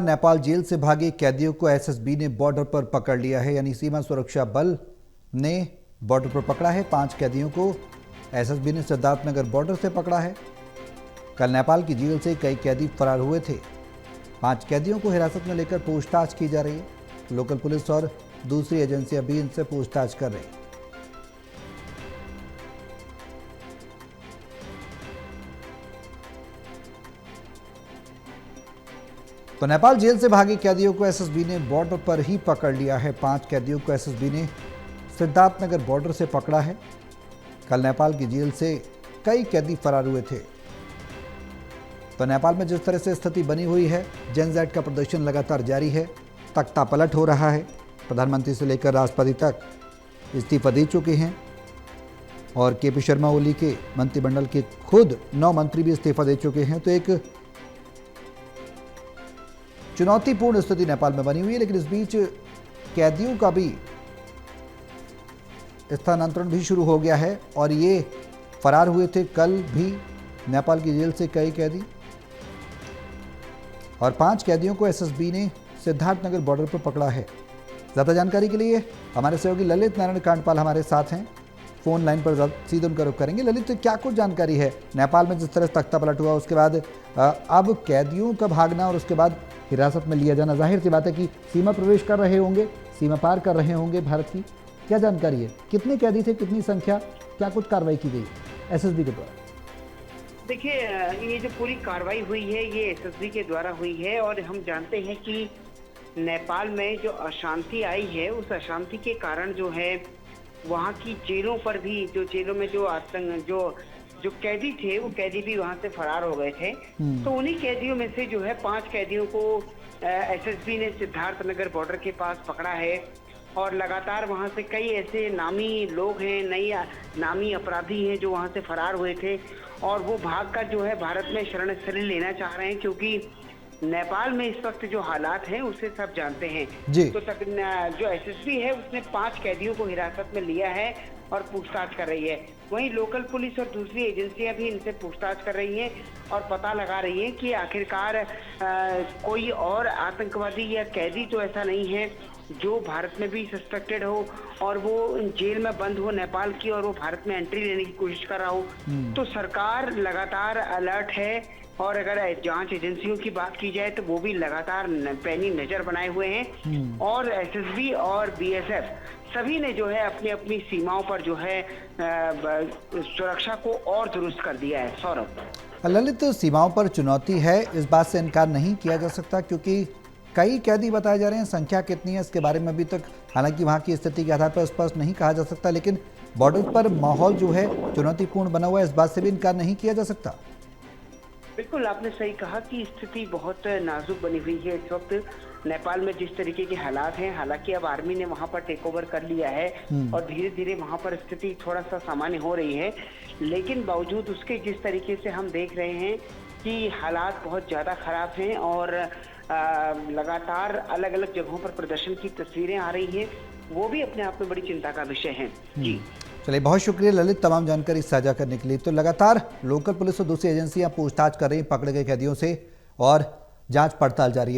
Nepal jail से भागे कैदियों को एसएसबी ने बॉर्डर पर पकड़ लिया है। यानी सीमा सुरक्षा बल ने बॉर्डर पर पकड़ा है। 5 कैदियों को एसएसबी ने सिद्धार्थनगर बॉर्डर से पकड़ा है। कल नेपाल की जेल से कई कैदी फरार हुए थे। 5 कैदियों को हिरासत में लेकर पूछताछ की जा रही है। लोकल पुलिस और दूसरी एजेंसियां भी इनसे पूछताछ कर रही हैं। तो नेपाल जेल से भागे कैदियों को एसएसबी ने बॉर्डर पर ही पकड़ लिया है। 5 कैदियों को एसएसबी ने सिद्धार्थनगर बॉर्डर से पकड़ा है। कल नेपाल की जेल से कई कैदी फरार हुए थे। तो नेपाल में जिस तरह से स्थिति बनी हुई है, जेनजेड का प्रदर्शन लगातार जारी है। तख्ता पलट हो रहा है। प्रधानमंत्री से लेकर राष्ट्रपति तक इस्तीफा दे चुके हैं और केपी शर्मा ओली के मंत्रिमंडल के खुद 9 मंत्री भी इस्तीफा दे चुके हैं। तो एक चुनौतीपूर्ण स्थिति नेपाल में बनी हुई है, लेकिन इस बीच कैदियों का भी स्थानांतरण भी शुरू हो गया है और ये फरार हुए थे कल भी नेपाल की जेल से कई कैदी, और 5 कैदियों को एसएसबी ने सिद्धार्थनगर बॉर्डर पर पकड़ा है। ज़्यादा जानकारी के लिए हमारे सहयोगी ललित नारायण कांडपाल हमारे साथ हैं, फोन लाइन पर सीधे उनका रुख करेंगे। ललित, तो क्या कुछ जानकारी है नेपाल में जिस तरह से तख्ता पलट हुआ, उसके बाद अब कैदियों का भागना और उसके बाद हिरासत में लिया जाना, जाहिर सी बात है कि सीमा प्रवेश कर रहे होंगे, सीमा पार कर रहे होंगे भारत की। क्या जानकारी है, कितने कैदी थे, कितनी संख्या, क्या कुछ कार्रवाई की गई एसएसबी के द्वारा? देखिए, ये जो पूरी कार्रवाई हुई है ये एसएसबी के द्वारा हुई है और हम जानते हैं कि नेपाल में जो अशांति आई है उस अशांति के कारण जो है वहाँ की जेलों पर भी, जो जेलों में जो आतंक जो कैदी थे वो कैदी भी वहाँ से फरार हो गए थे। तो उन्हीं कैदियों में से जो है 5 कैदियों को एसएसबी ने सिद्धार्थनगर बॉर्डर के पास पकड़ा है और लगातार वहाँ से कई ऐसे नामी लोग हैं, नामी अपराधी हैं जो वहाँ से फरार हुए थे और वो भागकर जो है भारत में शरण स्थली लेना चाह रहे हैं, क्योंकि नेपाल में इस वक्त जो हालात हैं उसे सब जानते हैं जी। तो जो एसएसबी है उसने 5 कैदियों को हिरासत में लिया है और पूछताछ कर रही है। वहीं लोकल पुलिस और दूसरी एजेंसियां भी इनसे पूछताछ कर रही हैं और पता लगा रही हैं कि आखिरकार कोई और आतंकवादी या कैदी तो ऐसा नहीं है जो भारत में भी सस्पेक्टेड हो और वो जेल में बंद हो नेपाल की और वो भारत में एंट्री लेने की कोशिश कर रहा हो। तो सरकार लगातार अलर्ट है और अगर जांच एजेंसियों की बात की जाए तो वो भी लगातार पैनी नजर बनाए हुए हैं और एसएसबी और बीएसएफ सभी ने जो है अपनी अपनी सीमाओं पर जो है सुरक्षा को और दुरुस्त कर दिया है। सौरभ, ललित, सीमाओं पर चुनौती है, इस बात से इनकार नहीं किया जा सकता, क्योंकि कई कैदी बताए जा रहे हैं। संख्या कितनी है इसके बारे में अभी तक हालांकि वहां की स्थिति के आधार पर स्पष्ट नहीं कहा जा सकता, लेकिन बॉर्डर पर माहौल जो है चुनौतीपूर्ण बना हुआ है, इस बात से भी इनकार नहीं किया जा सकता। बिल्कुल, आपने सही कहा कि स्थिति बहुत नाजुक बनी हुई है इस वक्त नेपाल में जिस तरीके के हालात हैं। हालांकि अब आर्मी ने वहां पर टेक ओवर कर लिया है और धीरे धीरे वहां पर स्थिति थोड़ा सा सामान्य हो रही है, लेकिन बावजूद उसके जिस तरीके से हम देख रहे हैं कि हालात बहुत ज्यादा खराब हैं और लगातार अलग अलग जगहों पर प्रदर्शन की तस्वीरें आ रही हैं, वो भी अपने आप में बड़ी चिंता का विषय है। जी चलिए, बहुत शुक्रिया ललित तमाम जानकारी साझा करने के लिए। तो लगातार लोकल पुलिस और दूसरी एजेंसियां पूछताछ कर रही हैं पकड़े गए कैदियों से और जांच पड़ताल जारी है।